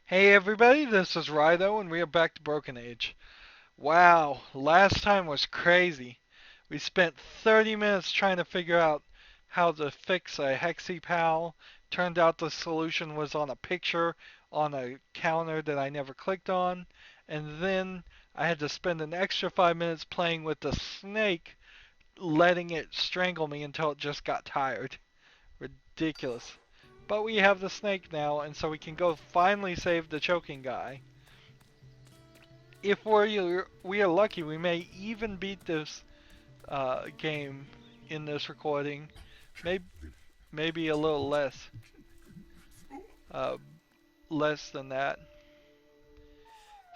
Hey everybody, this is Rydo and we are back to Broken Age. Wow, last time was crazy. We spent 30 minutes trying to figure out how to fix a hexipal. Turned out the solution was on a picture on a counter that I never clicked on. And then I had to spend an extra 5 minutes playing with the snake, letting it strangle me until it just got tired. Ridiculous. But we have the snake now, and so we can go finally save the choking guy. If we are lucky, we may even beat this game in this recording. Maybe maybe a little uh, less than that.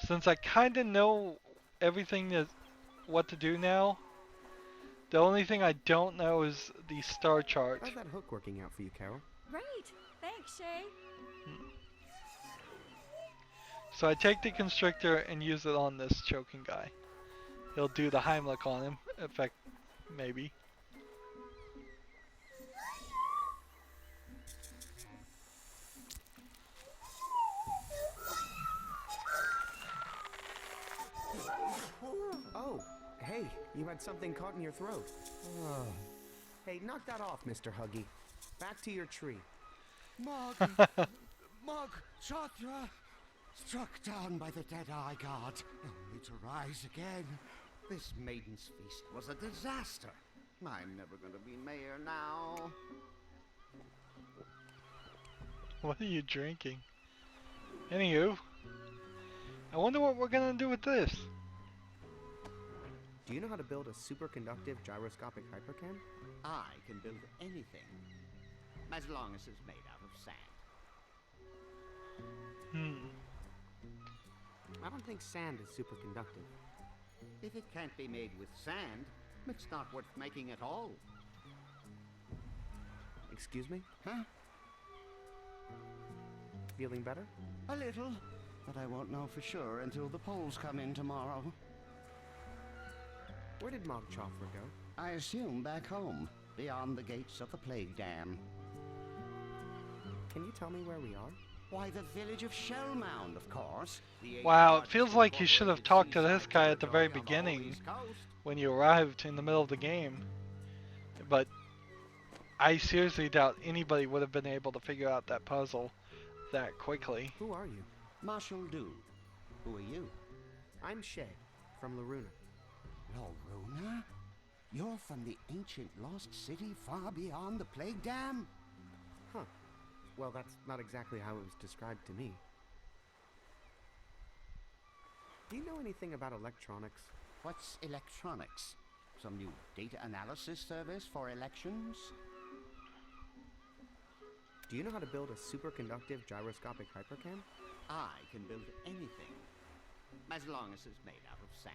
Since I kind of know everything that what to do now, the only thing I don't know is the star chart. How's that hook working out for you, Carol? Great. Thanks, Shay. So I take the constrictor and use it on this choking guy. He'll do the Heimlich on him, effect maybe. Oh, hey, you had something caught in your throat. Hey, knock that off, Mr. Huggy. Back to your tree. Mog, Mog, Chatra, struck down by the dead eye god, only to rise again. This maiden's feast was a disaster. I'm never going to be mayor now. What are you drinking? Anywho, I wonder what we're gonna do with this. Do you know how to build a superconductive gyroscopic hypercam? I can build anything, as long as it's made out of sand. I don't think sand is superconductive. If it can't be made with sand, it's not worth making at all. Excuse me? Huh? Feeling better? A little, but I won't know for sure until the polls come in tomorrow. Where did Mog Choffer go? I assume back home, beyond the gates of the plague dam. Can you tell me where we are? Why, the village of Shellmound, of course. Wow, it feels like you should have talked to this guy at the very beginning when you arrived in the middle of the game. But I seriously doubt anybody would have been able to figure out that puzzle that quickly. Who are you? Marshal Du. Who are you? I'm Shay, from Laruna. Loruna? You're from the ancient lost city far beyond the plague dam? Huh. Well, that's not exactly how it was described to me. Do you know anything about electronics? What's electronics? Some new data analysis service for elections? Do you know how to build a superconductive gyroscopic hypercam? I can build anything, as long as it's made out of sand.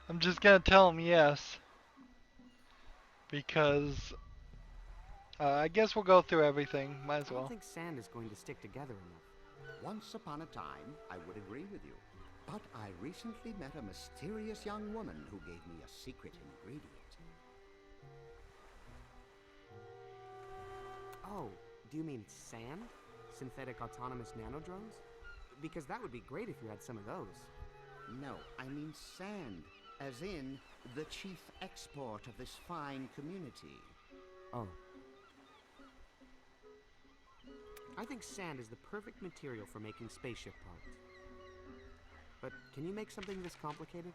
I'm just gonna tell him yes. Because I guess we'll go through everything. Might as I don't well. think sand is going to stick together enough. Once upon a time, I would agree with you. But I recently met a mysterious young woman who gave me a secret ingredient. Oh, do you mean sand? Synthetic autonomous nanodrones? Because that would be great if you had some of those. No, I mean sand, as in the chief export of this fine community. Oh. I think sand is the perfect material for making spaceship parts. But can you make something this complicated?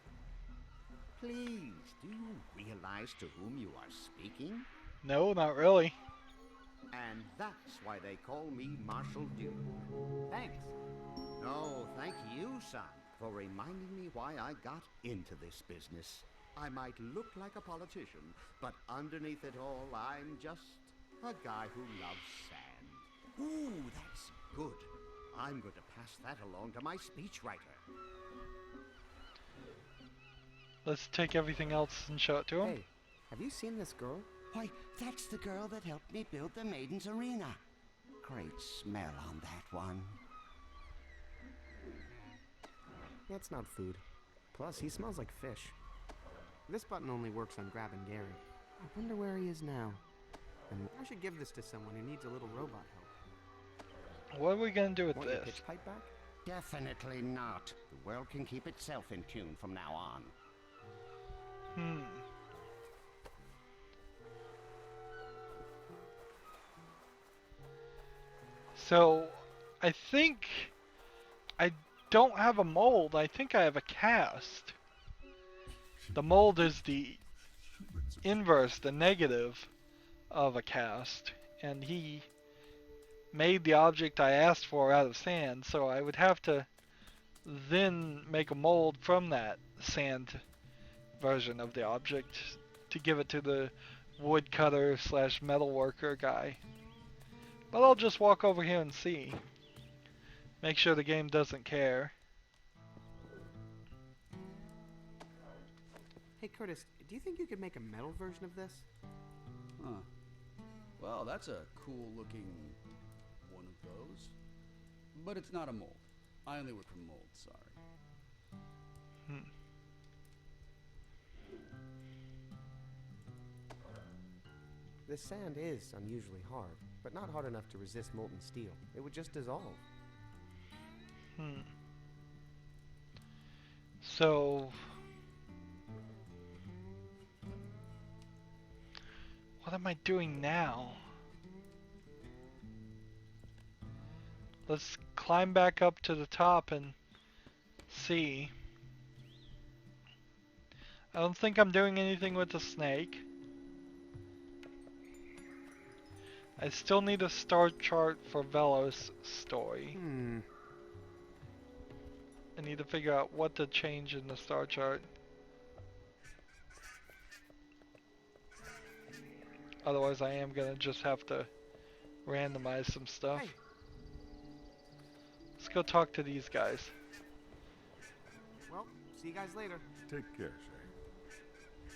Please, do you realize to whom you are speaking? No, not really. And that's why they call me Marshal Du. Thanks. No, thank you, son, for reminding me why I got into this business. I might look like a politician, but underneath it all, I'm just a guy who loves sand. Ooh, that's good. I'm going to pass that along to my speechwriter. Let's take everything else and show it to him. Hey, have you seen this girl? Why, that's the girl that helped me build the Maiden's Arena. Great smell on that one. That's not food. Plus, he smells like fish. This button only works on grabbing Gary. I wonder where he is now. And I should give this to someone who needs a little robot help. What are we gonna do with Want your this? pitch pipe back? Definitely not. The world can keep itself in tune from now on. So, I think I don't have a mold. I think I have a cast. The mold is the inverse, the negative of a cast. And he made the object I asked for out of sand, so I would have to then make a mold from that sand version of the object to give it to the woodcutter slash metalworker guy. But I'll just walk over here and see. Make sure the game doesn't care. Hey Curtis, do you think you could make a metal version of this? Huh. Well, that's a cool looking one of those. But it's not a mold. I only work from molds, sorry. This sand is unusually hard, but not hard enough to resist molten steel. It would just dissolve. So, what am I doing now? Let's climb back up to the top and see. I don't think I'm doing anything with the snake. I still need a star chart for Vella's story. I need to figure out what to change in the star chart. Otherwise I am gonna just have to randomize some stuff. Hey. Let's go talk to these guys. Well, see you guys later. Take care, Shay.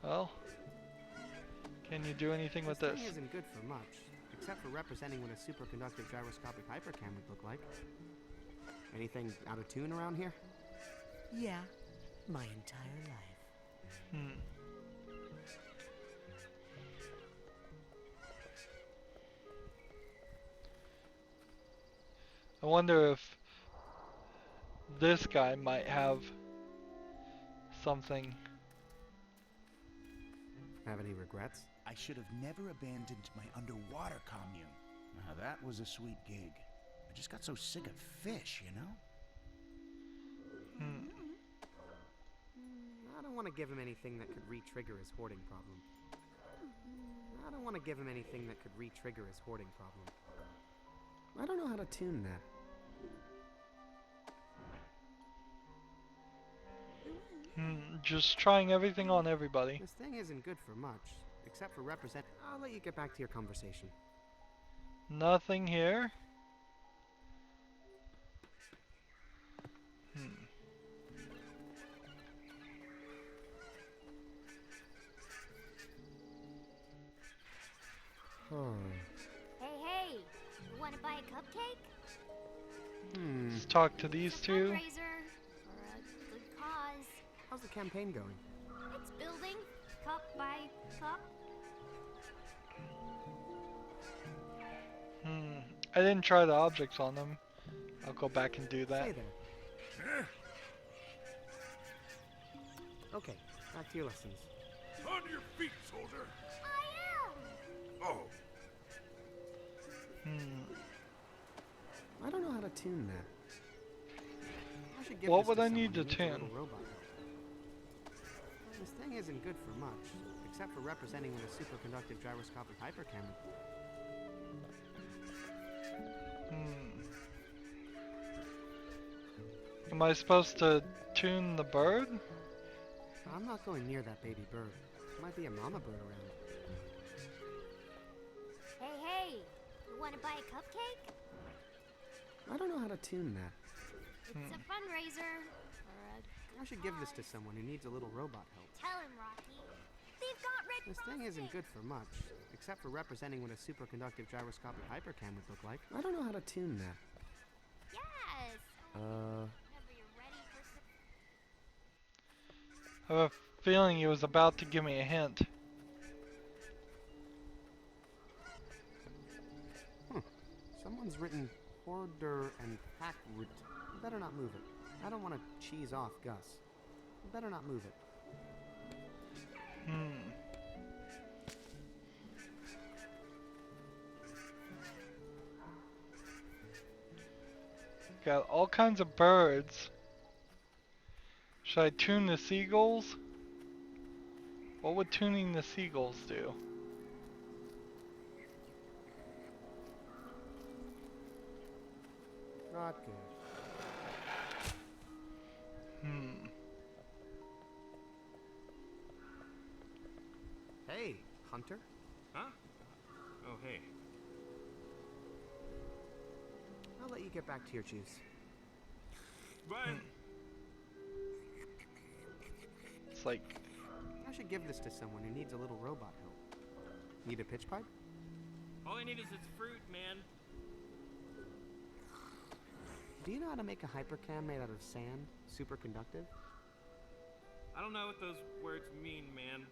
Well, can you do anything with This this? thing isn't good for much, except for representing what a superconductive gyroscopic hypercam would look like. Anything out of tune around here? Yeah, my entire life. I wonder if this guy might have something. Have any regrets? I should have never abandoned my underwater commune. Now that was a sweet gig. I just got so sick of fish, you know? I don't want to give him anything that could re-trigger his hoarding problem. I don't want to give him anything that could re-trigger his hoarding problem. I don't know how to tune that. Just trying everything on everybody. This thing isn't good for much, except for represent. I'll let you get back to your conversation. Nothing here. Hey, you want to buy a cupcake? Let's talk to these two. Fundraiser for a good cause. How's the campaign going? It's building, cup by cup. I didn't try the objects on them. I'll go back and do that. Stay there. Okay, back to your lessons. On your feet, soldier! I am! Oh, I don't know how to tune that. I should give What this would to I need someone to who needs a tune? little robot help. This thing isn't good for much, except for representing what a superconductive gyroscopic hypercam would. Am I supposed to tune the bird? I'm not going near that baby bird. There might be a mama bird around. Hey, you want to buy a cupcake? I don't know how to tune that. It's a fundraiser for a I should give this to someone who needs a little robot help. Tell him, Rocky. They've got red This thing isn't good for much, except for representing what a superconductive gyroscopic hypercam would look like. I don't know how to tune that. Yes. Whenever you're ready for I have a feeling he was about to give me a hint. Someone's written Hoarder and Packroot. You better not move it. I don't want to cheese off Gus. You better not move it. Got all kinds of birds. Should I tune the seagulls? What would tuning the seagulls do? Not good. Hey, Hunter. Huh? Oh, hey. I'll let you get back to your juice. Bye. It's like, I should give this to someone who needs a little robot help. Need a pitch pipe? All I need is its fruit, man. Do you know how to make a hypercam made out of sand? Super conductive? I don't know what those words mean, man.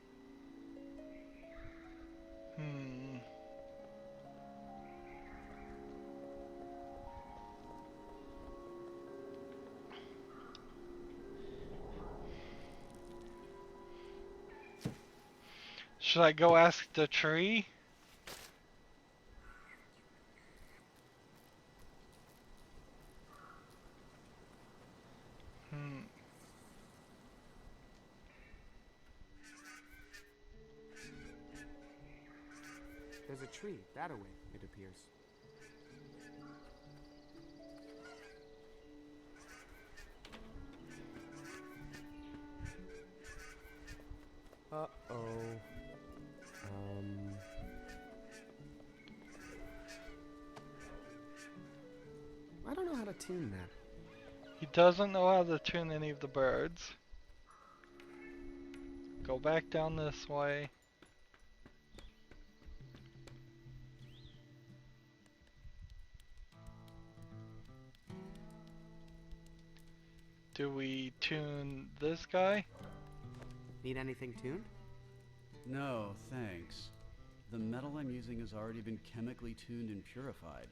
should I go ask the tree? There's a tree, that away, it appears. Uh-oh. I don't know how to tune that. He doesn't know how to tune any of the birds. Go back down this way. Do we tune this guy? Need anything tuned? No, thanks. The metal I'm using has already been chemically tuned and purified.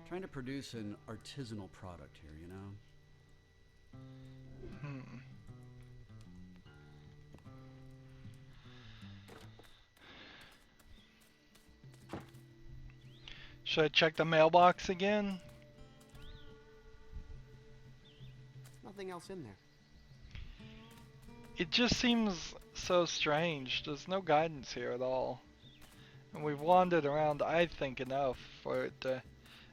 Trying to produce an artisanal product here, you know? Should I check the mailbox again? Nothing else in there. It just seems so strange. There's no guidance here at all. And we've wandered around, I think, enough for it to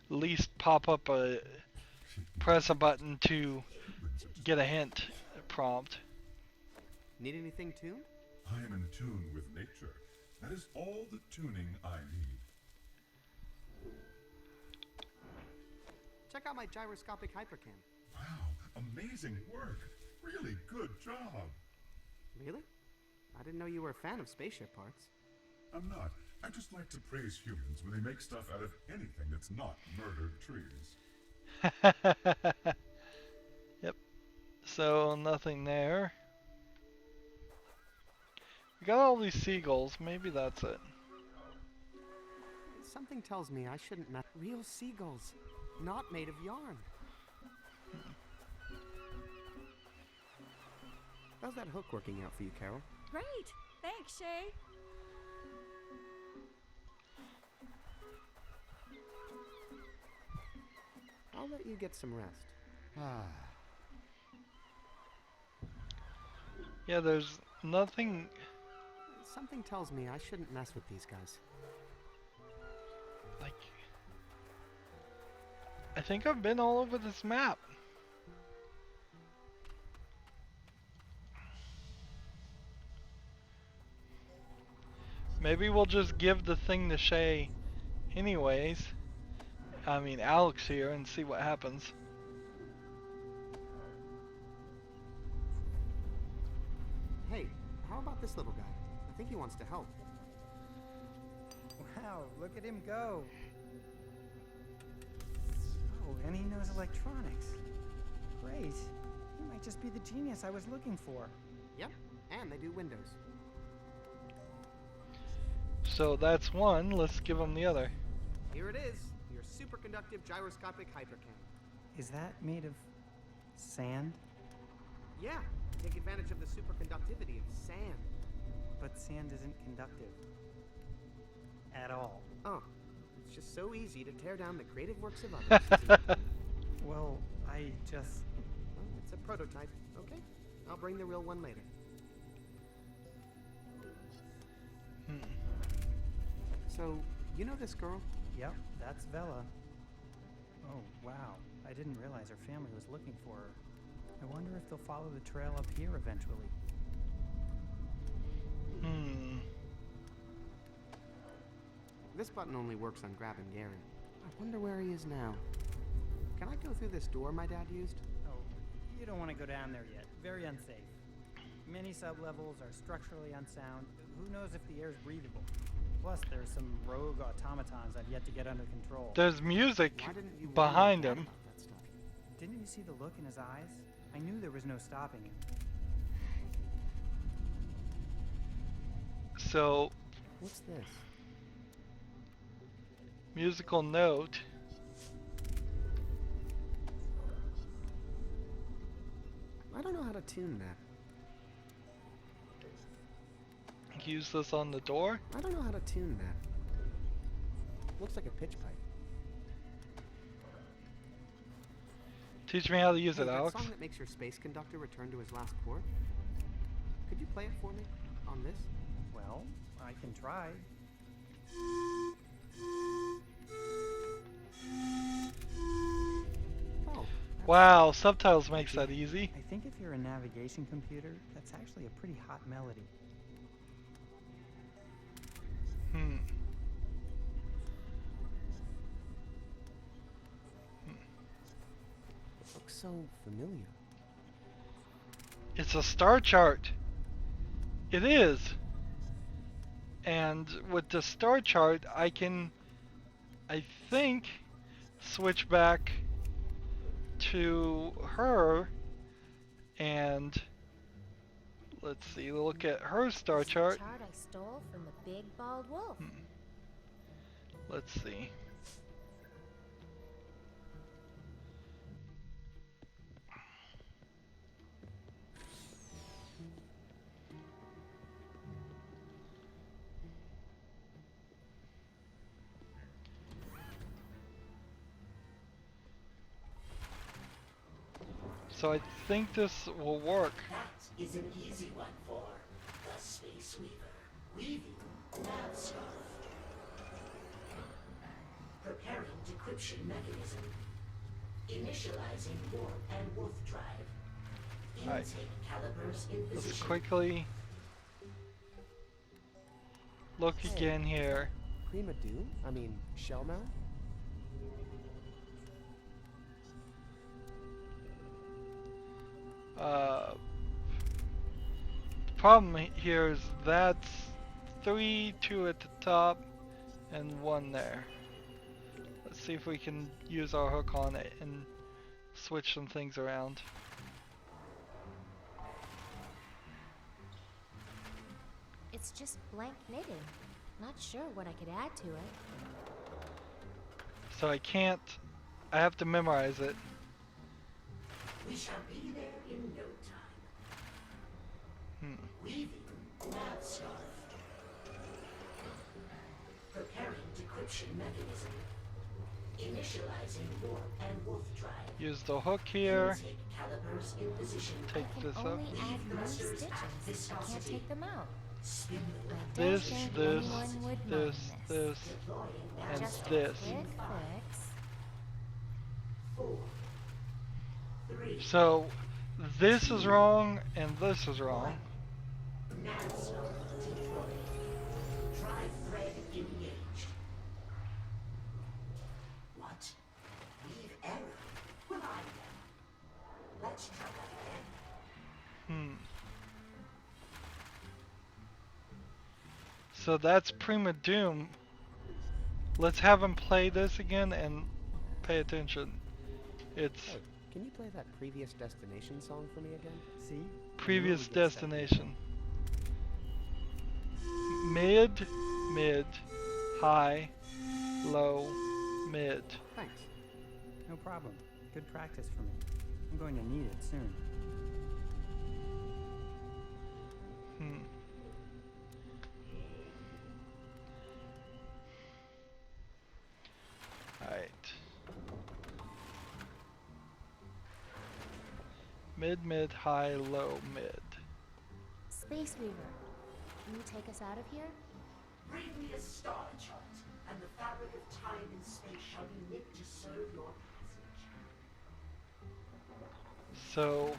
at least pop up a press a button to get a hint prompt. Need anything tuned? I am in tune with nature. That is all the tuning I need. Check out my gyroscopic hypercam. Wow, amazing work. Really good job. Really? I didn't know you were a fan of spaceship parts. I'm not. I just like to praise humans when they make stuff out of anything that's not murdered trees. Yep. So, nothing there. We got all these seagulls. Maybe that's it. Something tells me I shouldn't mess. Real seagulls, not made of yarn. How's that hook working out for you, Carol? Great. Thanks, Shay. I'll let you get some rest. Yeah, there's nothing. Something tells me I shouldn't mess with these guys. Like, I think I've been all over this map. Maybe we'll just give the thing to Shay anyways. I mean, Alex here, and see what happens. Hey, how about this little guy? I think he wants to help. Wow, look at him go. Oh, and he knows electronics. Great. He might just be the genius I was looking for. Yep, And they do windows. So that's one. Let's give them the other. Here it is, your superconductive gyroscopic hydrocam. Is that made of sand? Yeah, take advantage of the superconductivity of sand. But sand isn't conductive. At all. Oh, it's just so easy to tear down the creative works of others. Well, I just... Well, it's a prototype, okay? I'll bring the real one later. So, you know this girl? Yep, that's Vella. Oh, wow. I didn't realize her family was looking for her. I wonder if they'll follow the trail up here eventually. This button only works on grabbing Gary. I wonder where he is now. Can I go through this door my dad used? Oh, you don't want to go down there yet. Very unsafe. Many sublevels are structurally unsound. Who knows if the air's breathable? Plus, there's some rogue automatons I've yet to get under control. There's music Why didn't you behind warn me him. about that stuff? Didn't you see the look in his eyes? I knew there was no stopping him. So, What's this? musical note. I don't know how to tune that. Use this on the door. I don't know how to tune that. Looks like a pitch pipe. Teach me how to use Hey, it, that Alex. song that makes your space conductor return to his last port? Could you play it for me? On this? Well, I can try. Oh. Wow, subtitles makes that easy. I think if you're a navigation computer, that's actually a pretty hot melody. It looks so familiar. It's a star chart. It is. And with the star chart, I can, I think, switch back to her and let's see, look at her star It's the chart. chart I stole from the big bald wolf. Let's see. So I think this will work. That is an easy one for the Space Weaver. Weaving nav preparing decryption mechanism. Initializing warp and wolf drive. Alright. Intake calipers in Let's position. quickly look again here. Prima Doom? I mean, Shell Mount? The problem here is that's 3, 2 at the top, and 1 there. Let's see if we can use our hook on it and switch some things around. It's just blank knitting. Not sure what I could add to it. So I can't, I have to memorize it. We shall be there in no time. Weaving nav scarf. Preparing decryption mechanism. Initializing warp and wolf drive. Use the hook here. Intake calipers in position. Take I this can up. only add new stitches. I can't take them out. Spin the web. I don't This, think this, anyone would this, mind this, and Just a this. quick fix. 4, 3, So this is wrong and this is wrong. nav scarf deployed. Drive thread engaged. What? Leave error? Will I then? Let's try that again. So that's Prima Doom. Let's have him play this again and pay attention. It's Hey, can you play that Previous Destination song for me again? See? previous destination. mid, mid, high, low, mid. Thanks. No problem. Good practice for me. I'm going to need it soon. Alright. Mid, mid, high, low, mid. Space Weaver, can you take us out of here? Bring me a star chart, and the fabric of time and space shall be knit to serve your passage. So,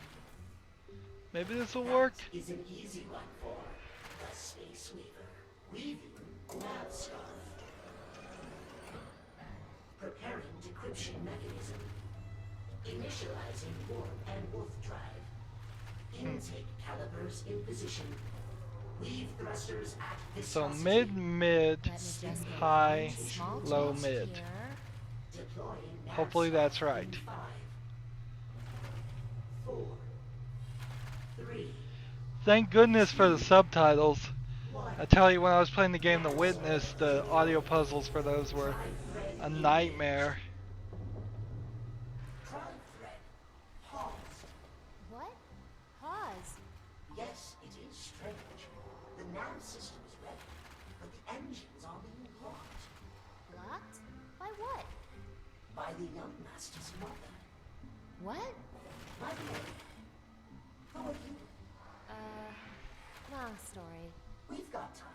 maybe this will work. That is an easy one for the Space Weaver. Weaving nav scarf. Preparing decryption mechanism. Initializing warp and wolf drive. Intake calipers in position. Weave thrusters at So viscosity. mid, mid, Let me just get high, one small low, change mid. here. Deploying nav Hopefully scarf that's right. in 5, 4, 3. Thank goodness for the subtitles. I tell you, when I was playing the game The Witness, the audio puzzles for those were a nightmare. Drive thread paused. What? Pause. Yes, it is strange. The nav system is ready, but the engines are being blocked Blocked? By what? by the young master's mother. What? By the way, who are you? Long story. We've got time.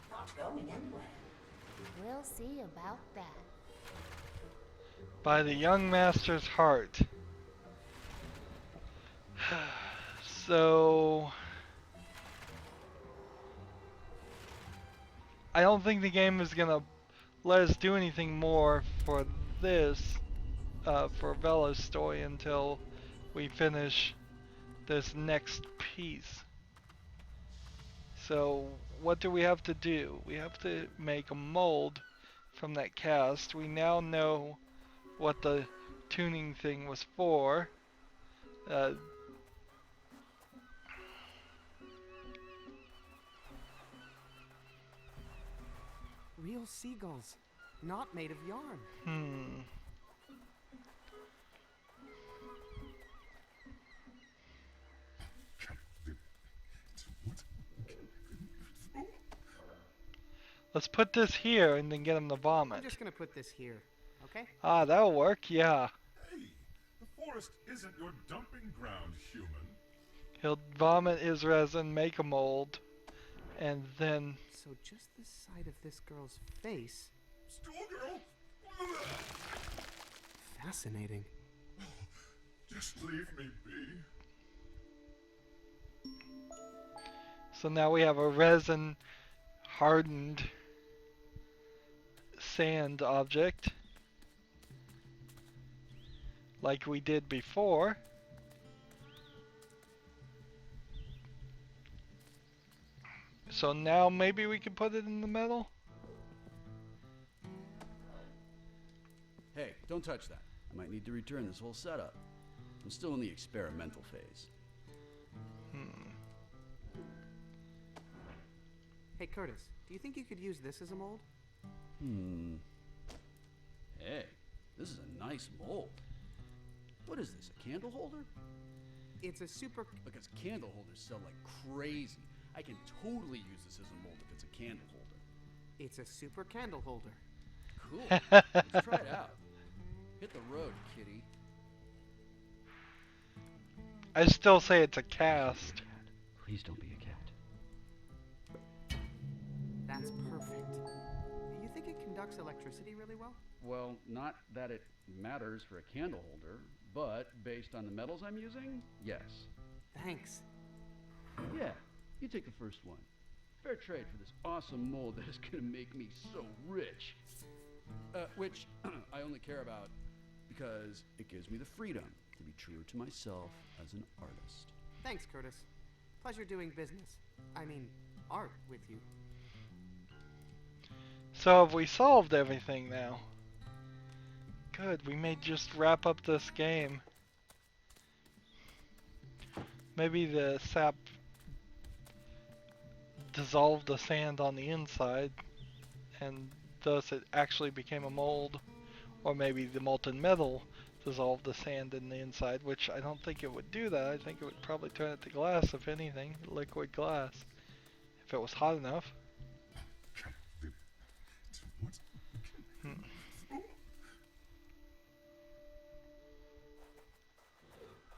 Not going anywhere. We'll see about that. By the young master's heart. So, I don't think the game is gonna let us do anything more for this, for Vella's story, until we finish this next piece. So, what do we have to do? We have to make a mold from that cast. We now know what the tuning thing was for. Real seagulls, not made of yarn. Let's put this here and then get him to I'm vomit. just gonna put this here, okay? Ah, that'll work, yeah. Hey, the forest isn't your dumping ground, human. He'll vomit his resin, make a mold, and then... So just the side of this girl's face. Schoolgirl! Fascinating. Just leave me be. So now we have a resin hardened sand object like we did before. So now maybe we can put it in the metal? Hey, don't touch that. I might need to return this whole setup. I'm still in the experimental phase. Hey Curtis, do you think you could use this as a mold? Hey, this is a nice mold. What is this, a candle holder? It's a super... Because candle holders sell like crazy. I can totally use this as a mold if it's a candle holder. It's a super candle holder. Cool. Let's try it out. Hit the road, kitty. I still say it's a cast. Please don't be a cat. That's perfect. You think it conducts electricity really well? Well, not that it matters for a candle holder, but based on the metals I'm using, yes. Thanks. Yeah, you take the first one. Fair trade for this awesome mold that is gonna make me so rich. Which I only care about because it gives me the freedom to be truer to myself as an artist. Thanks, Curtis. Pleasure doing business. I mean, art with you. So have we solved everything now? Good, we may just wrap up this game. Maybe the sap dissolved the sand on the inside, and thus it actually became a mold. Or maybe the molten metal dissolved the sand in the inside, which I don't think it would do that. I think it would probably turn it to glass, if anything, liquid glass, if it was hot enough. Hmm.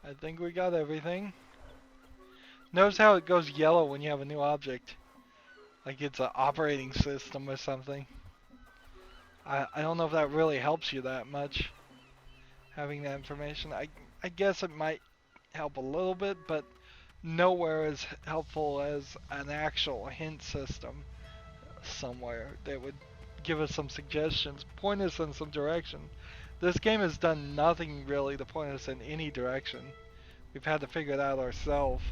I think we got everything. Notice how it goes yellow when you have a new object. Like it's an operating system or something. I don't know if that really helps you that much, having that information. I guess it might help a little bit, but nowhere as helpful as an actual hint system somewhere that would give us some suggestions, point us in some direction. This game has done nothing really to point us in any direction. We've had to figure it out ourselves.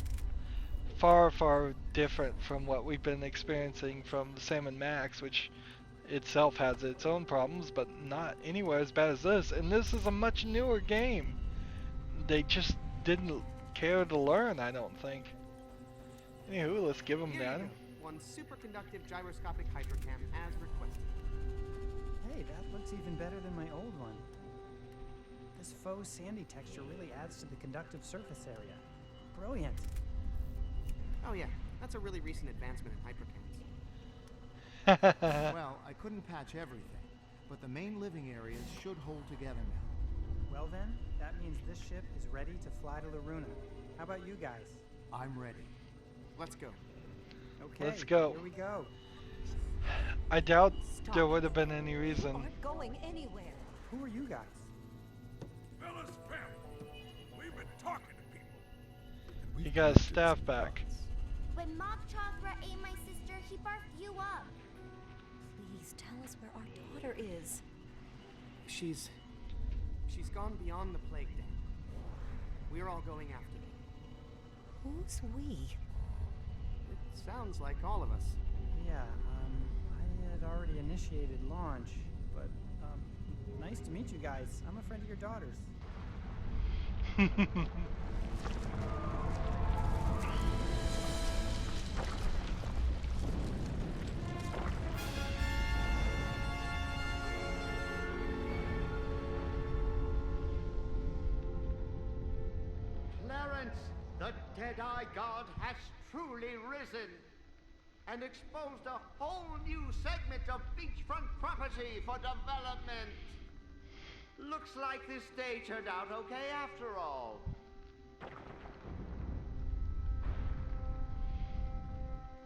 Far, far different from what we've been experiencing from Sam and Max, which itself has its own problems, but not anywhere as bad as this. And this is a much newer game. They just didn't care to learn, I don't think. Anywho, let's give them that. One superconductive gyroscopic hypercam as requested. Hey, that looks even better than my old one. This faux sandy texture really adds to the conductive surface area. Brilliant. Oh yeah, that's a really recent advancement in hypercams. Well, I couldn't patch everything, but the main living areas should hold together now. Well then, that means this ship is ready to fly to Loruna. How about you guys? I'm ready. Let's go. Okay, let's go. Here we go. I doubt there would have been any reason. Aren't going anywhere. Who are you guys? Vella's family. We've been talking to people. You got his staff back. When Mob Chakra ate my sister, he barfed you up. Please tell us where our daughter is. She's gone beyond the plague den. We're all going after her. Who's we? It sounds like all of us. Yeah, I had already initiated launch, but, nice to meet you guys. I'm a friend of your daughter's. The Dead-Eye God has truly risen and exposed a whole new segment of beachfront property for development. Looks like this day turned out okay after all.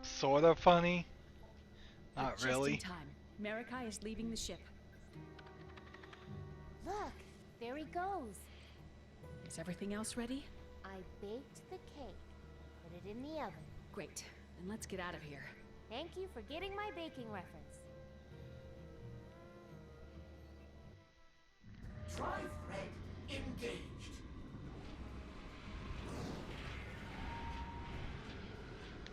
Sort of funny. Not Just really. in time. Marikai is leaving the ship. Look, there he goes. Is everything else ready? I baked the cake. Put it in the oven. Great. Then let's get out of here. Thank you for getting my baking reference. Tri-thread engaged.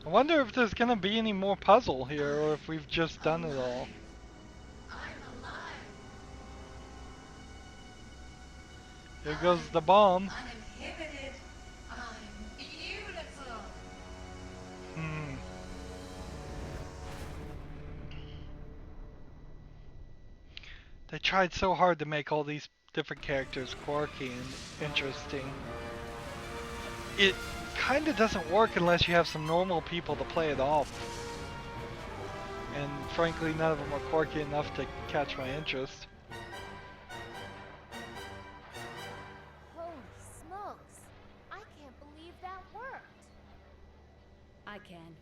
I wonder if there's gonna be any more puzzle here, or if we've just done it all. Here goes the bomb. Uninhibited. I'm beautiful. They tried so hard to make all these different characters quirky and interesting. It kind of doesn't work unless you have some normal people to play it off. And frankly, none of them are quirky enough to catch my interest. Holy smokes. I can't believe that worked. I can.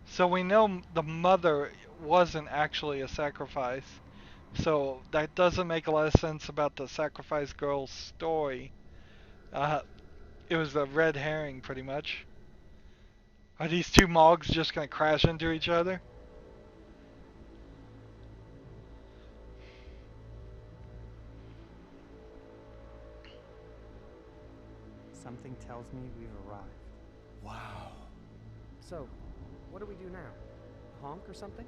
So we know the mother wasn't actually a sacrifice. So that doesn't make a lot of sense about the sacrifice girl's story. It was a red herring, pretty much. Are these two Mogs just gonna crash into each other? Something tells me we've arrived. Wow. So, what do we do now? Honk or something?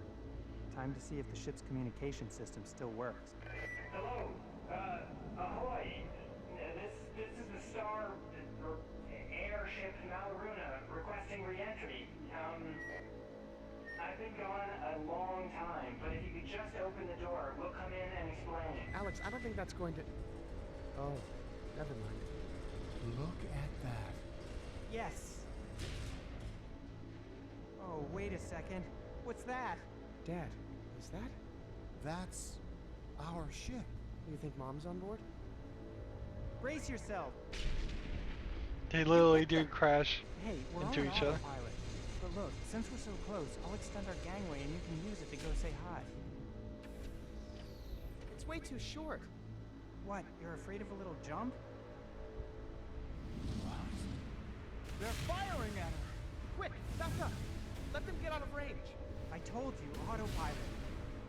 Time to see if the ship's communication system still works. Hello, ahoy. This is the Star starship Malaruna requesting re-entry. I've been gone a long time, but if you could just open the door, we'll come in and explain. Alex, I don't think that's going to... Oh, never mind. Look at that. Yes. Oh, wait a second. What's that? Dad, is that? That's our ship. You think Mom's on board? Brace yourself. They literally do crash Hey, we're into on each other. autopilot. But look, since we're so close, I'll extend our gangway and you can use it to go say hi. It's way too short. What, you're afraid of a little jump? They're firing at her! Quick, back up! Let them get out of range! I told you, autopilot.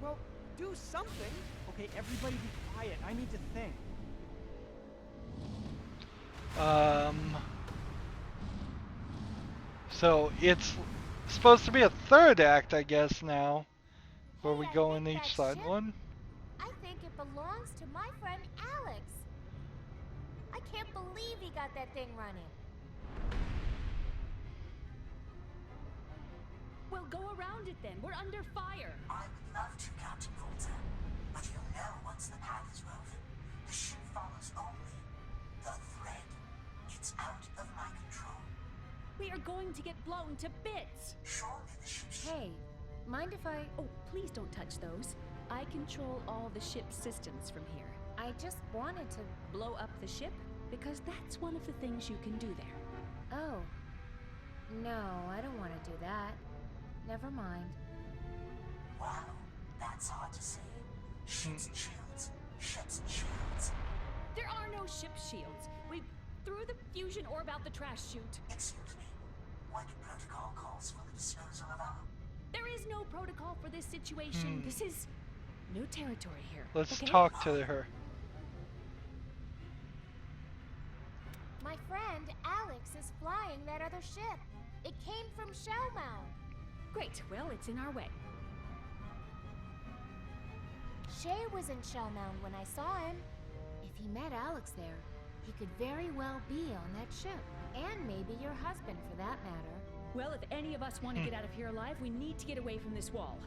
Well, do something! Okay, everybody be quiet. I need to think. So it's supposed to be a third act, I guess, now, where we go in each side one. I think it belongs to my friend Alex. I can't believe he got that thing running. Well, go around it then. We're under fire. I would love to, Captain Volta, but you'll know once the path is woven. The ship follows only the thread. It's out of my control. We are going to get blown to bits. Surely the ship's... Hey, mind if I... Oh, please don't touch those. I control all the ship's systems from here. I just wanted to... Blow up the ship? Because that's one of the things you can do there. Oh. No, I don't want to do that. Never mind. Wow, that's hard to say. Ships and shields. Ships and shields. There are no ship shields. We threw the fusion orb out the trash chute. Excuse me. What protocol calls for the disposal of our... There is no protocol for this situation. This is new territory here. Let's okay? talk to her. My friend Alex is flying that other ship. It came from Shellmount. Great. Well, it's in our way. Shay was in Shellmount when I saw him. If he met Alex there, he could very well be on that ship. And maybe your husband, for that matter. Well, if any of us want to get out of here alive, we need to get away from this wall.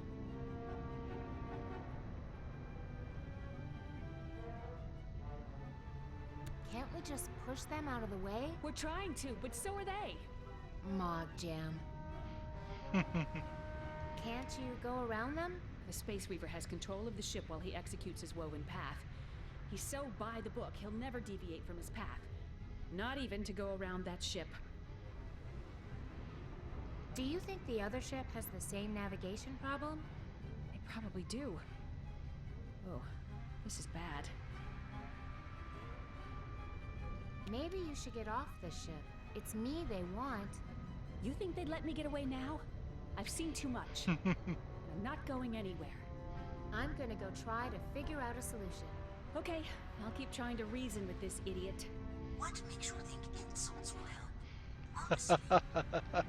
Can't we just push them out of the way? We're trying to, but so are they. Mog jam. Can't you go around them? The Space Weaver has control of the ship while he executes his woven path. He's so by the book, he'll never deviate from his path. Not even to go around that ship. Do you think the other ship has the same navigation problem? They probably do. Oh, this is bad. Maybe you should get off this ship. It's me they want. You think they'd let me get away now? I've seen too much. I'm not going anywhere. I'm gonna go try to figure out a solution. Okay, I'll keep trying to reason with this idiot. What makes you think insults will help?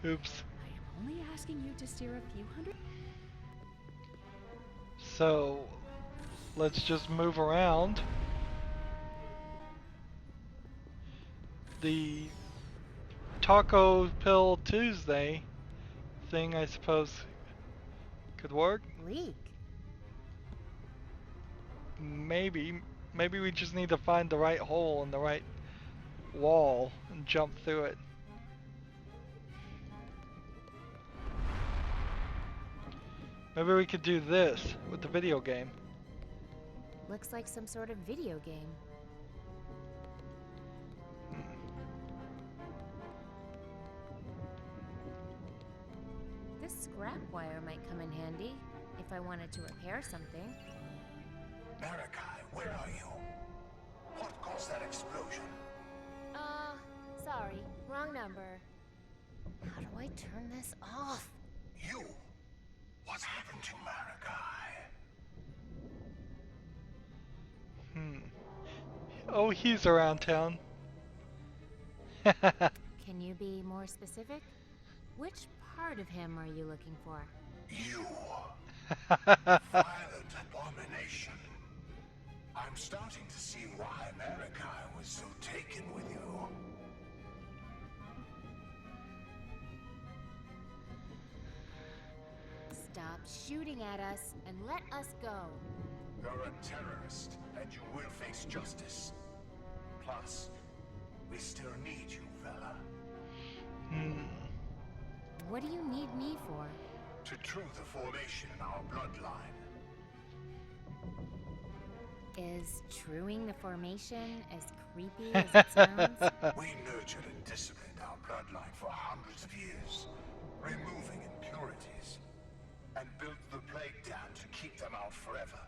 Oops. I am only asking you to steer a few hundred... So, let's just move around. The Taco Pill Tuesday thing, I suppose, could work. Leak? Maybe we just need to find the right hole in the right wall and jump through it. Maybe we could do this with the video game. Looks like some sort of video game. This scrap wire might come in handy if I wanted to repair something. Marikai, where are you? What caused that explosion? Sorry, wrong number. How do I turn this off? You? What's happened to Marikai? Oh, he's around town. Can you be more specific? Which part of him are you looking for? You. Violent abomination. I'm starting to see why Marikai was so taken with you. shooting at us and let us go. You're a terrorist, and you will face justice. Plus, we still need you, Vella. What do you need me for? To true the formation in our bloodline. Is truing the formation as creepy as it sounds? We nurtured and disciplined our bloodline for hundreds of years, removing impurities, and built the plague dam to keep them out forever.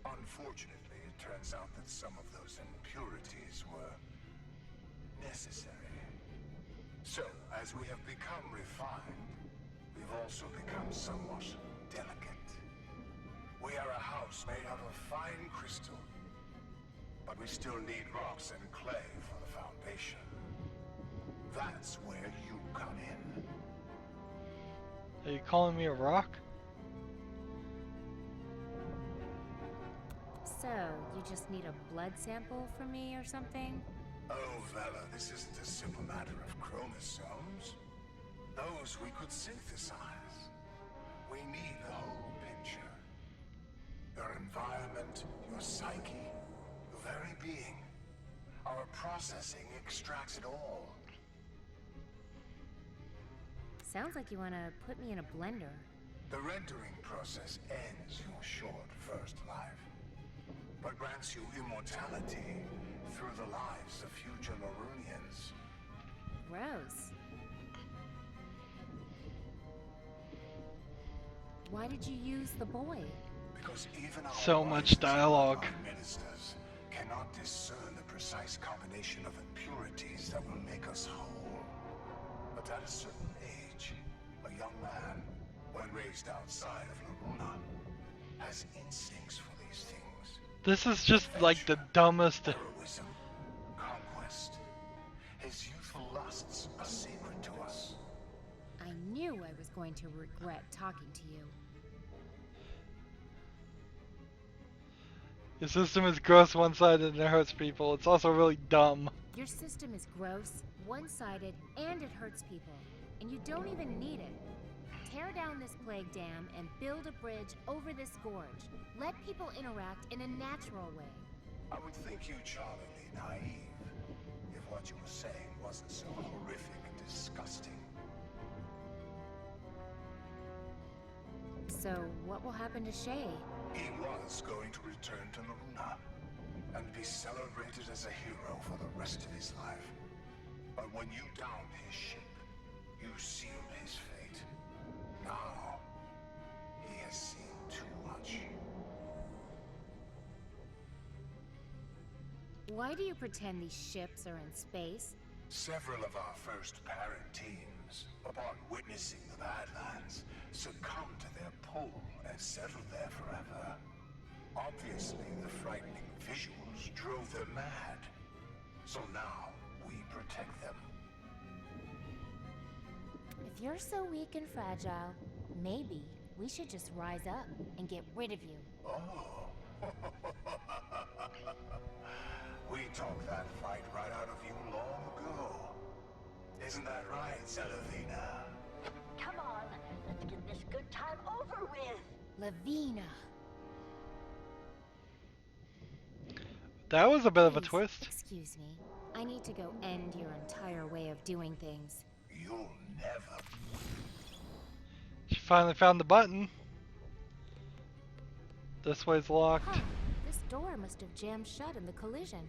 Unfortunately, it turns out that some of those impurities were necessary. So, as we have become refined, we've also become somewhat delicate. We are a house made out of fine crystal, but we still need rocks and clay for the foundation. That's where you come in. Are you calling me a rock? So, you just need a blood sample from me or something? Oh, Vella, this isn't a simple matter of chromosomes. Those we could synthesize. We need the whole picture. Your environment, your psyche, your very being. Our processing extracts it all. Sounds like you want to put me in a blender. The rendering process ends your short first life, but grants you immortality through the lives of future Lorunians. Gross. Why did you use the boy? Because even our So much dialogue. ministers cannot discern the precise combination of impurities that will make us whole. But at a certain age, a young man, when raised outside of Loruna, has instincts for these things. This is just like the dumbest. Heroism, conquest. His youthful lusts are sacred to us. I knew I was going to regret talking to you. Your system is gross, one-sided, and it hurts people. It's also really dumb. Your system is gross, one-sided, and it hurts people. And you don't even need it. Tear down this plague dam and build a bridge over this gorge. Let people interact in a natural way. I would think you charmingly naive if what you were saying wasn't so horrific and disgusting. So, what will happen to Shay? He was going to return to Loruna and be celebrated as a hero for the rest of his life. But when you downed his ship, you sealed his fate. Now, he has seen too much. Why do you pretend these ships are in space? Several of our first parent teams, upon witnessing the Badlands, succumbed to their pull and settled there forever. Obviously, the frightening visuals drove them mad. So now, we protect them. If you're so weak and fragile, maybe we should just rise up and get rid of you. Oh. We talked that fight right out of you long ago. Isn't that right, Zelavina? Come on, let's get this good time over with. Lavina. That was a bit of a Please, twist. Excuse me. I need to go end your entire way of doing things. You'll never. She finally found the button. This way's locked. Huh. This door must have jammed shut in the collision.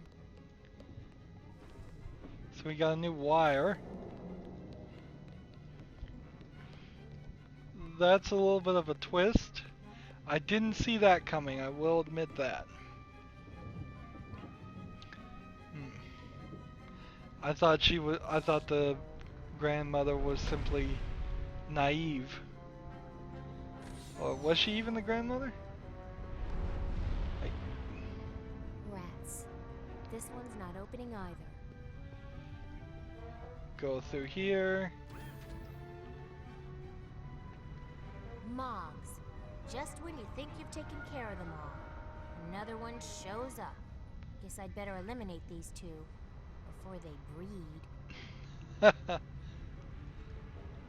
So we got a new wire. That's a little bit of a twist. I didn't see that coming, I will admit that. I thought the grandmother was simply naive. Or was she even the grandmother? Rats. This one's not opening either. Go through here. Mogs. Just when you think you've taken care of them all, another one shows up. Guess I'd better eliminate these two before they breed.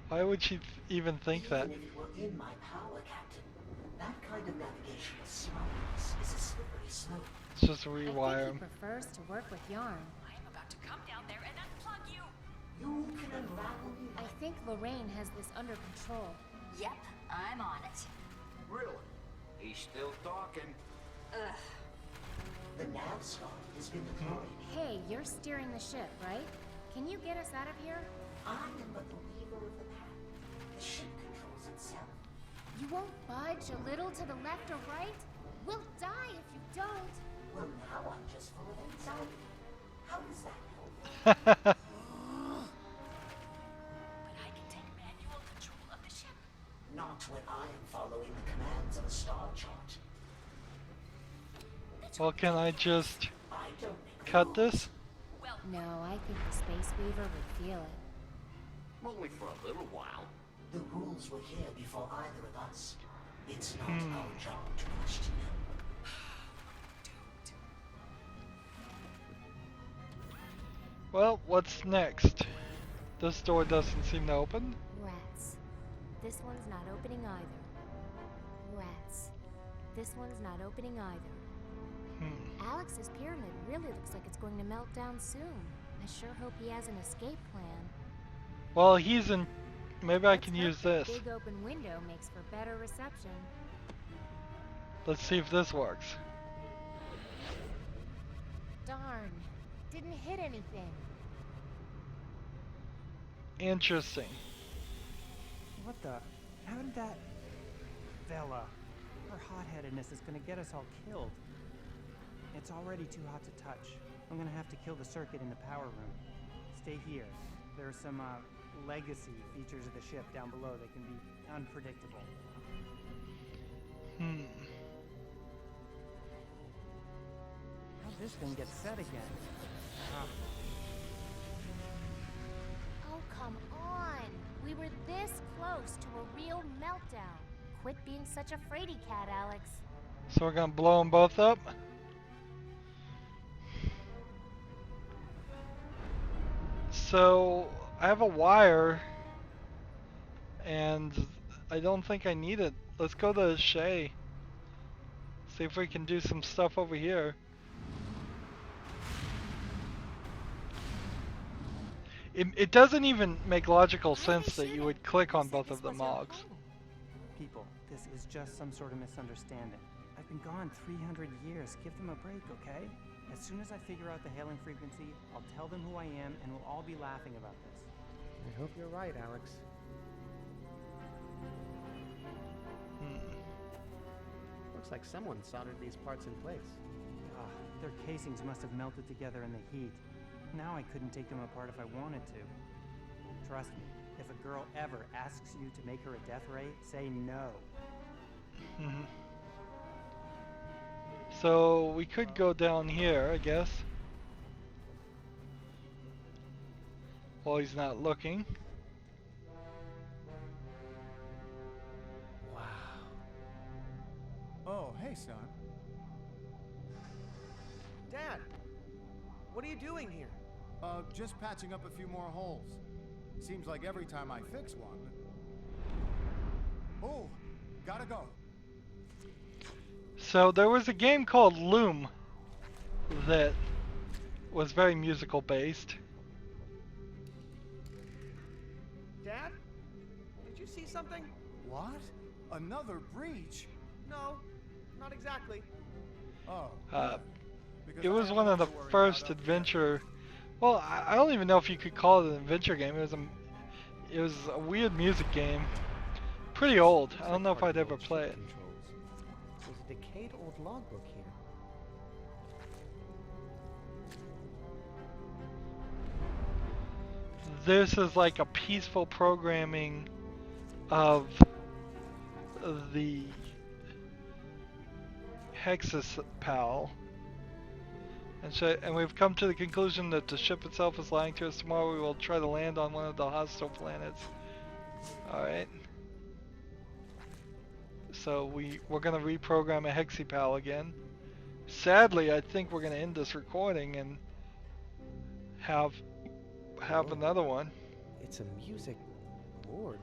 Why would she even think that? Even if it were in my power, Captain, that kind of navigational smartness is a slippery slope. Let's just I rewire think him. he prefers to work with yarn. I'm about to come down there and unplug you. You can unravel me. I think Lorraine has this under control. Yep, I'm on it. Really? He's still talking. Ugh. The nav scar has been deployed. Hey, you're steering the ship, right? Can you get us out of here? I am but the weaver of the path. The ship controls itself. You won't budge a little to the left or right? We'll die if you don't. Well, now I'm just full of anxiety. How does that help? But I can take manual control of the ship. Not when I am following the commands of a star chart. Well, can I just I don't make cut this? No, I think the Space Weaver would feel it. Only for a little while. The rules were here before either of us. It's not our job to question them. Well, what's next? This door doesn't seem to open. Rats. This one's not opening either. Rats. This one's not opening either. Alex's pyramid really looks like it's going to melt down soon. I sure hope he has an escape plan. Well, he's in. Maybe I can Let's use hope the this. big open window makes for better reception. Let's see if this works. Darn. Didn't hit anything. Interesting. What the? How did that... Vella. Her hot-headedness is gonna get us all killed. It's already too hot to touch. I'm gonna have to kill the circuit in the power room. Stay here. There are some, legacy features of the ship down below that can be unpredictable. How'd this thing get set again? Oh, come on. We were this close to a real meltdown. Quit being such a fraidy cat, Alex. So we're gonna blow them both up? So I have a wire and I don't think I need it. Let's go to Shay. See if we can do some stuff over here. It doesn't even make logical sense that you would click on both of the mogs. People, this is just some sort of misunderstanding. I've been gone 300 years. Give them a break, okay? As soon as I figure out the hailing frequency, I'll tell them who I am and we'll all be laughing about this. I hope you're right, Alex. Looks like someone soldered these parts in place. Their casings must have melted together in the heat. Now I couldn't take them apart if I wanted to. Trust me, if a girl ever asks you to make her a death ray, say no. So we could go down here, I guess. While he's not looking. Wow. Oh, hey, son. Dad! What are you doing here? Just patching up a few more holes. Seems like every time I fix one... Oh, gotta go. So there was a game called Loom that was very musical based. Dad? Did you see something? What? Another breach? No, not exactly. Oh. It was one of the first adventure. Well, I don't even know if you could call it an adventure game. It was a weird music game. Pretty old. I don't know if I'd ever play it. There's a decade-old logbook here. This is like a peaceful programming of the Hexapal. And we've come to the conclusion that the ship itself is lying to us. Tomorrow we will try to land on one of the hostile planets. Alright. So we're going to reprogram a Hexapal again. Sadly, I think we're going to end this recording and have another one. It's a music org.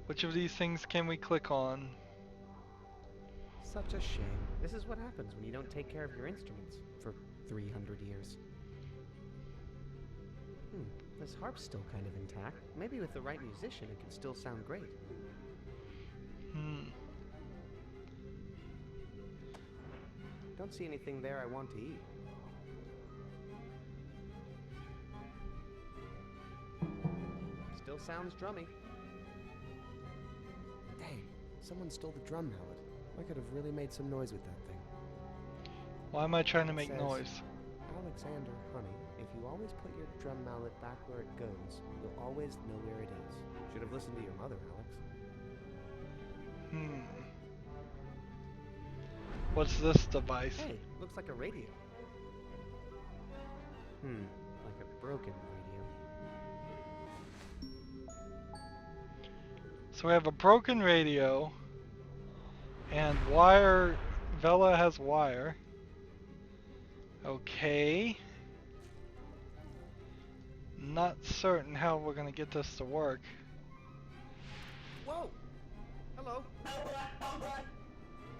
Which of these things can we click on? Such a shame. This is what happens when you don't take care of your instruments for 300 years. This harp's still kind of intact. Maybe with the right musician it can still sound great. Don't see anything there I want to eat. Still sounds drummy. Dang, someone stole the drum mallet. I could have really made some noise with that thing. Why am I trying to It make says, noise? Alexander, honey, if you always put your drum mallet back where it goes, you'll always know where it is. Should have listened to your mother, Alex. What's this device? Hey, looks like a radio. Like a broken radio. So we have a broken radio, and wire. Vella has wire. Okay. Not certain how we're gonna get this to work. Whoa! Hello.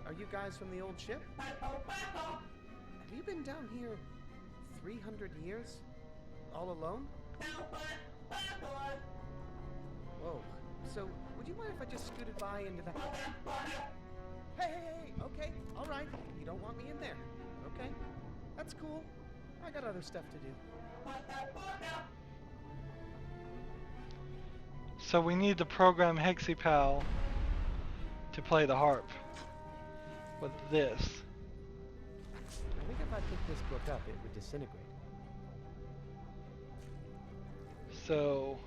Are you guys from the old ship? Have you been down here 300 years? All alone? Whoa. So, would you mind if I just scooted by into the... Hey, okay, alright. You don't want me in there. Okay, that's cool. I got other stuff to do. So we need to program Hexipal to play the harp with this. I think if I picked this book up, it would disintegrate. So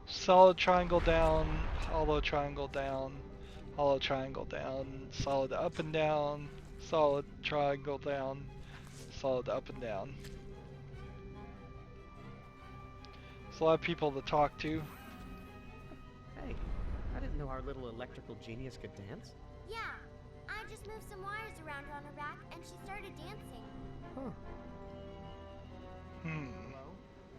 solid triangle down, hollow triangle down, hollow triangle down, solid up and down, solid triangle down, solid up and down. There's a lot of people to talk to. Hey, I didn't know our little electrical genius could dance. Yeah, I just moved some wires around on her back and she started dancing. Huh. Hello?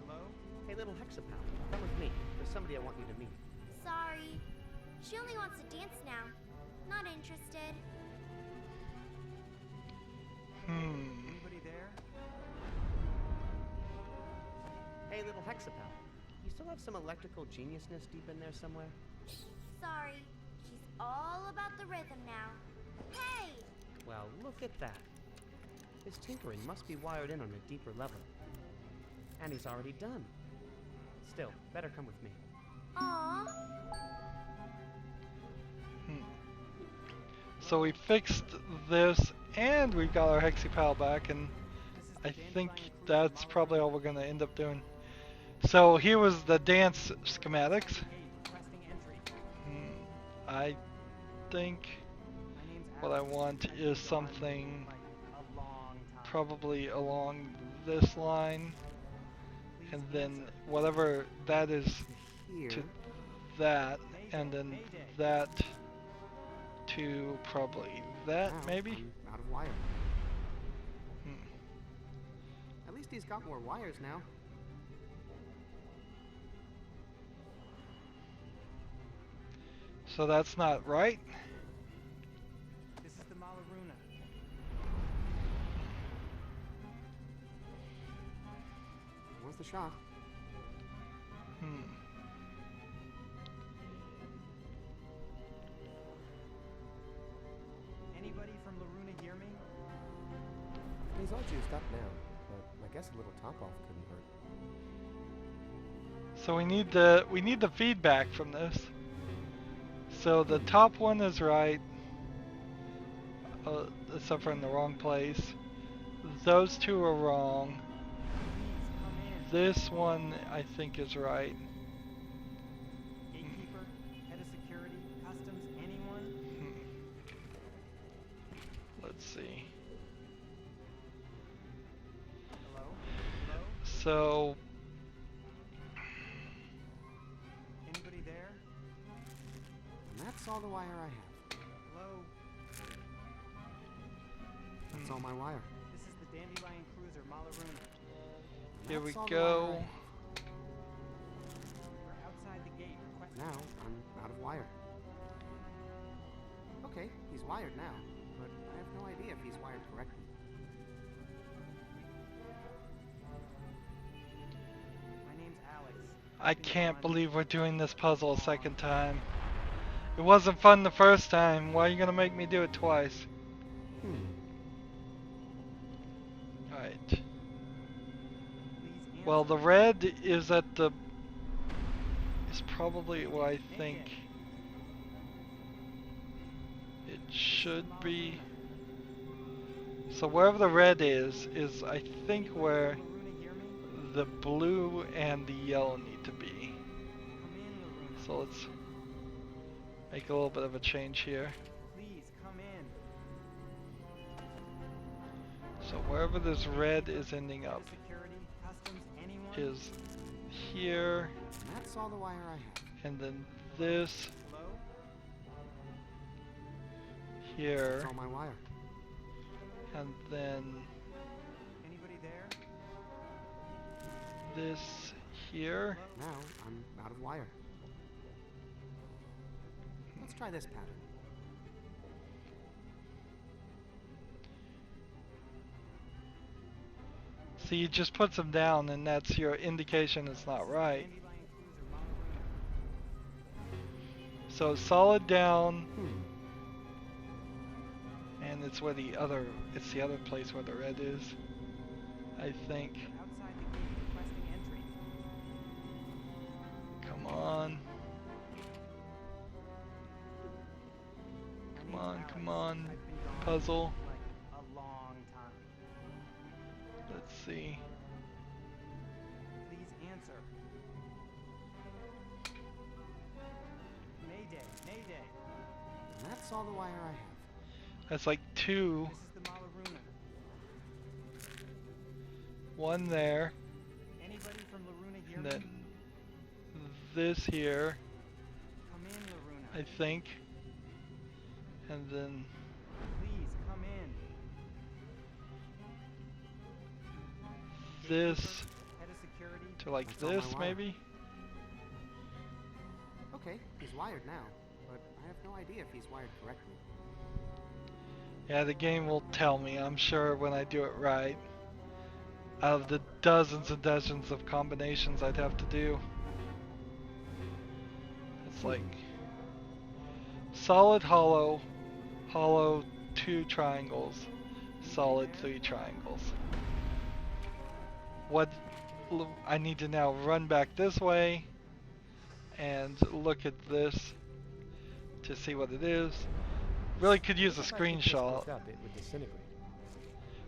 Hello? Hey, little Hexapal, come with me. There's somebody I want you to meet. Sorry. She only wants to dance now. Not interested. Anybody there? Hey, little Hexapal, you still have some electrical geniusness deep in there somewhere? Sorry. She's all about the rhythm now. Hey! Well, look at that. His tinkering must be wired in on a deeper level. And he's already done. Still, better come with me. Aww. So we fixed this, and we've got our Hexipal back, and I think that's probably all we're going to end up doing. So here was the dance schematics. I think what I want is something probably along this line, and then whatever that is to that, and then that to probably that, maybe? I'm out of wire. At least he's got more wires now. So that's not right. This is the Malaruna. Where's the shot? Anybody from Laruna hear me? He's all juiced up now, but I guess a little top off couldn't hurt. So we need the feedback from this. So the top one is right, except for in the wrong place. Those two are wrong. This one I think is right. Gatekeeper, head of security, customs, anyone? Let's see. Hello? Hello? So Anybody there? And that's all the wire I have. Hello? That's all my wire. This is the Dandelion Cruiser, Malaruna. Here we That's all the go. wire I have. We're outside the gate. Now I'm out of wire. Okay, he's wired now, but I have no idea if he's wired correctly. My name's Alex. I can't believe we're doing this puzzle a second time. It wasn't fun the first time. Why are you gonna make me do it twice? Alright. Well, the red is at the... is probably what I think it should be. So wherever the red is I think where the blue and the yellow need to be. So let's make a little bit of a change here. Please come in. So wherever this red is ending up Security, customs, anyone? is here, That's all the wire I have. and then this Hello? here, That's all my wire. and then Anybody there? this here. Now I'm out of wire. Let's try this pattern. So you just put them down and that's your indication it's not right. So solid down, and it's where the other place where the red is, I think. Outside the gate, requesting entry. Come on. Come on, come on. Puzzle. Like a long time. Let's see. Please answer. Mayday, Mayday. And that's all the wire I have. That's like two. This is the Malaruna. One there. Anybody from Laruna hear And me? then this here, Come in, Laruna. I think. And then Please, come in. this Head of security. to like That's all my this wire. maybe. Okay, he's wired now, but I have no idea if he's wired correctly. Yeah, the game will tell me, I'm sure, when I do it right. Out of the dozens and dozens of combinations I'd have to do. It's like solid, hollow, hollow, 2 triangles, solid, 3 triangles. What I need to now run back this way and look at this to see what it is. Really could use a screenshot.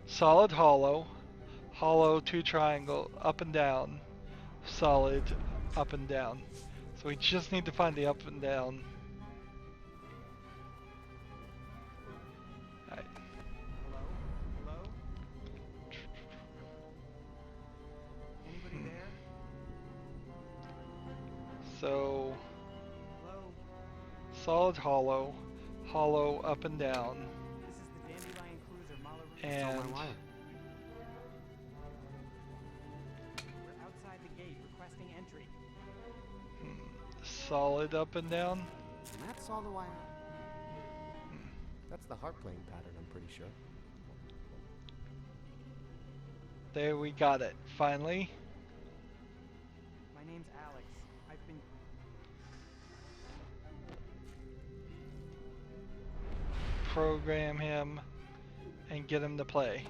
Solid, hollow, hollow, 2 triangle, up and down, solid, up and down. So we just need to find the up and down. Alright. Hello? Hello? Anybody there? So Hello? solid, hollow, hollow, up and down, This is the Dandelion Cruiser, Malaruna. That's all and my wire. We're outside the gate, requesting entry. solid, up and down. And that's all the wire. That's the harp playing pattern, I'm pretty sure. There, we got it, finally. My name's Alex. I've been... Program him and get him to play.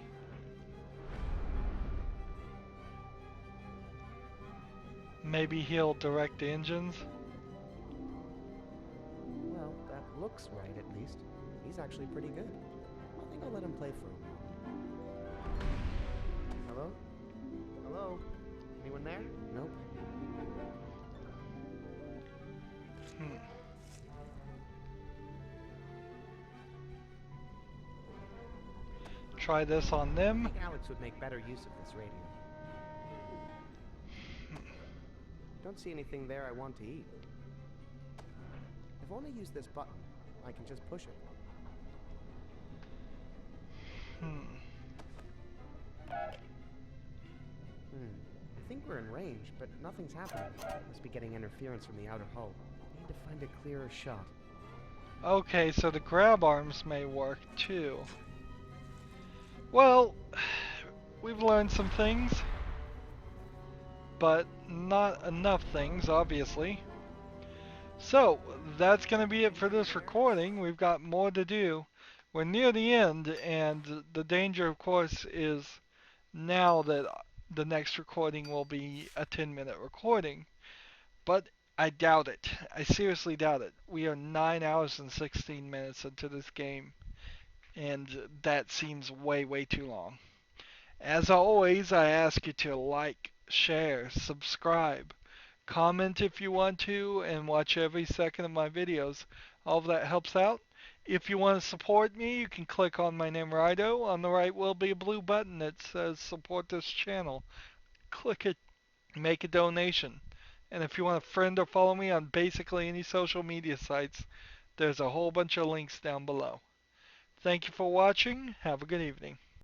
Maybe he'll direct the engines. Well, that looks right at least. He's actually pretty good. I think I'll let him play for a while. Hello? Hello? Anyone there? Nope. Try this on I them. think Alex would make better use of this radio. Don't see anything there I want to eat. If only use this button, I can just push it. think we're in range, but nothing's happening. Must be getting interference from the outer hull. Need to find a clearer shot. Okay, so the grab arms may work too. Well, we've learned some things, but not enough things, obviously. So, that's going to be it for this recording. We've got more to do. We're near the end, and the danger, of course, is now that the next recording will be a 10-minute recording. But I doubt it. I seriously doubt it. We are 9 hours and 16 minutes into this game, and that seems way, way too long. As always, I ask you to like, share, subscribe, comment if you want to, and watch every second of my videos. All of that helps out. If you want to support me, you can click on my name, Rydo. On the right will be a blue button that says support this channel. Click it, make a donation. And if you want to friend or follow me on basically any social media sites, there's a whole bunch of links down below. Thank you for watching. Have a good evening.